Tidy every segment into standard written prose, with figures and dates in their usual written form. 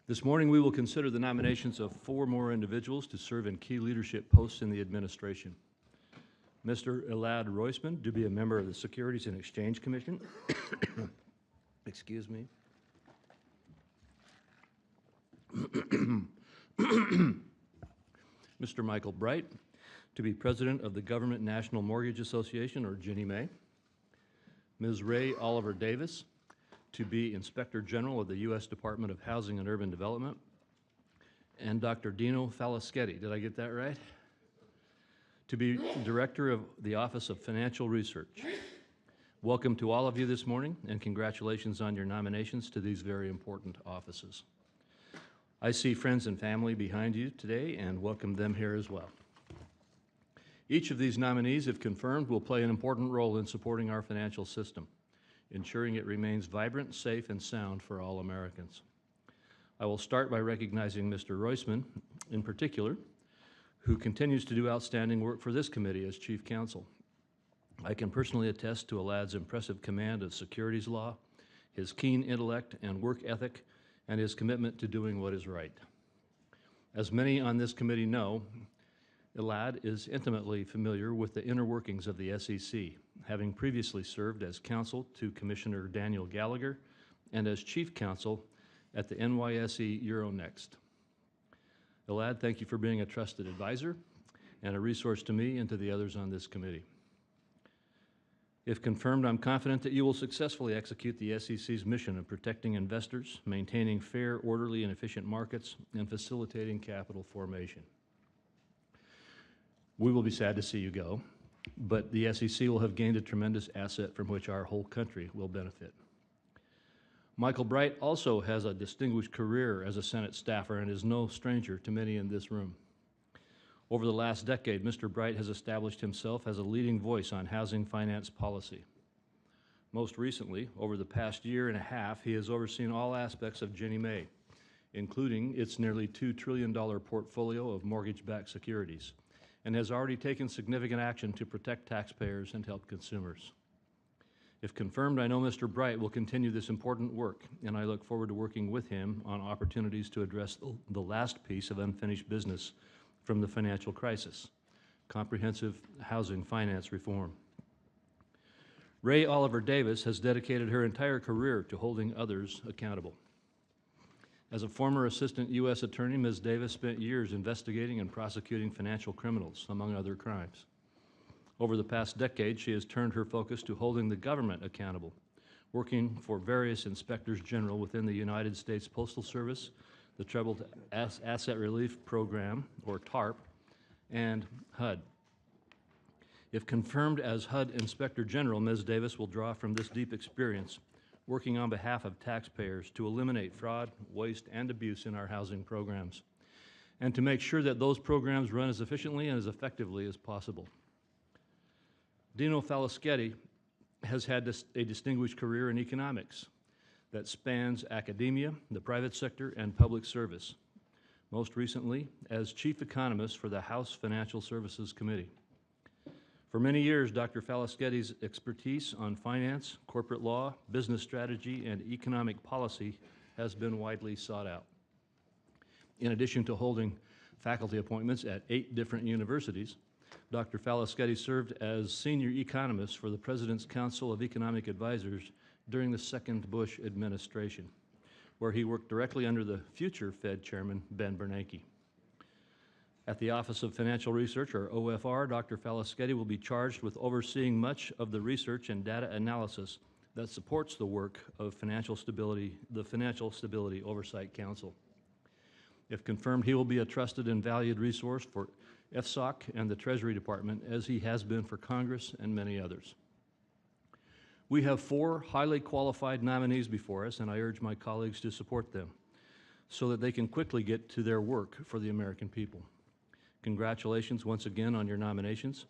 This morning, we will consider the nominations of 4 more individuals to serve in key leadership posts in the administration. Mr. Elad Roisman to be a member of the Securities and Exchange Commission. Excuse me. Mr. Michael Bright to be president of the Government National Mortgage Association, or Ginnie Mae. Ms. Ray Oliver Davis to be Inspector General of the U.S. Department of Housing and Urban Development. And Dr. Dino Falaschetti, did I get that right? To be Director of the Office of Financial Research. Welcome to all of you this morning, and congratulations on your nominations to these very important offices. I see friends and family behind you today and welcome them here as well. Each of these nominees, if confirmed, will play an important role in supporting our financial system, ensuring it remains vibrant, safe, and sound for all Americans. I will start by recognizing Mr. Roisman in particular, who continues to do outstanding work for this committee as Chief Counsel. I can personally attest to Elad's impressive command of securities law, his keen intellect and work ethic, and his commitment to doing what is right. As many on this committee know, Elad is intimately familiar with the inner workings of the SEC, having previously served as counsel to Commissioner Daniel Gallagher and as chief counsel at the NYSE Euronext. Elad, thank you for being a trusted advisor and a resource to me and to the others on this committee. If confirmed, I'm confident that you will successfully execute the SEC's mission of protecting investors, maintaining fair, orderly, and efficient markets, and facilitating capital formation. We will be sad to see you go, but the SEC will have gained a tremendous asset from which our whole country will benefit. Michael Bright also has a distinguished career as a Senate staffer and is no stranger to many in this room. Over the last decade, Mr. Bright has established himself as a leading voice on housing finance policy. Most recently, over the past year and a half, he has overseen all aspects of Ginnie Mae, including its nearly $2 trillion portfolio of mortgage-backed securities, and has already taken significant action to protect taxpayers and help consumers. If confirmed, I know Mr. Bright will continue this important work, and I look forward to working with him on opportunities to address the last piece of unfinished business from the financial crisis, comprehensive housing finance reform. Ray Oliver Davis has dedicated her entire career to holding others accountable. As a former assistant U.S. attorney, Ms. Davis spent years investigating and prosecuting financial criminals, among other crimes. Over the past decade, she has turned her focus to holding the government accountable, working for various inspectors general within the United States Postal Service, the Troubled Asset Relief Program, or TARP, and HUD. If confirmed as HUD Inspector General, Ms. Davis will draw from this deep experience working on behalf of taxpayers to eliminate fraud, waste, and abuse in our housing programs, and to make sure that those programs run as efficiently and as effectively as possible. Dino Falaschetti has had a distinguished career in economics that spans academia, the private sector, and public service, most recently as chief economist for the House Financial Services Committee. For many years, Dr. Falaschetti's expertise on finance, corporate law, business strategy, and economic policy has been widely sought out. In addition to holding faculty appointments at 8 different universities, Dr. Falaschetti served as senior economist for the President's Council of Economic Advisors during the second Bush administration, where he worked directly under the future Fed Chairman, Ben Bernanke. At the Office of Financial Research, or OFR, Dr. Falaschetti will be charged with overseeing much of the research and data analysis that supports the work of the Financial Stability Oversight Council. If confirmed, he will be a trusted and valued resource for FSOC and the Treasury Department, as he has been for Congress and many others. We have 4 highly qualified nominees before us, and I urge my colleagues to support them so that they can quickly get to their work for the American people. Congratulations once again on your nominations,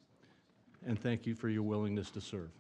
and thank you for your willingness to serve.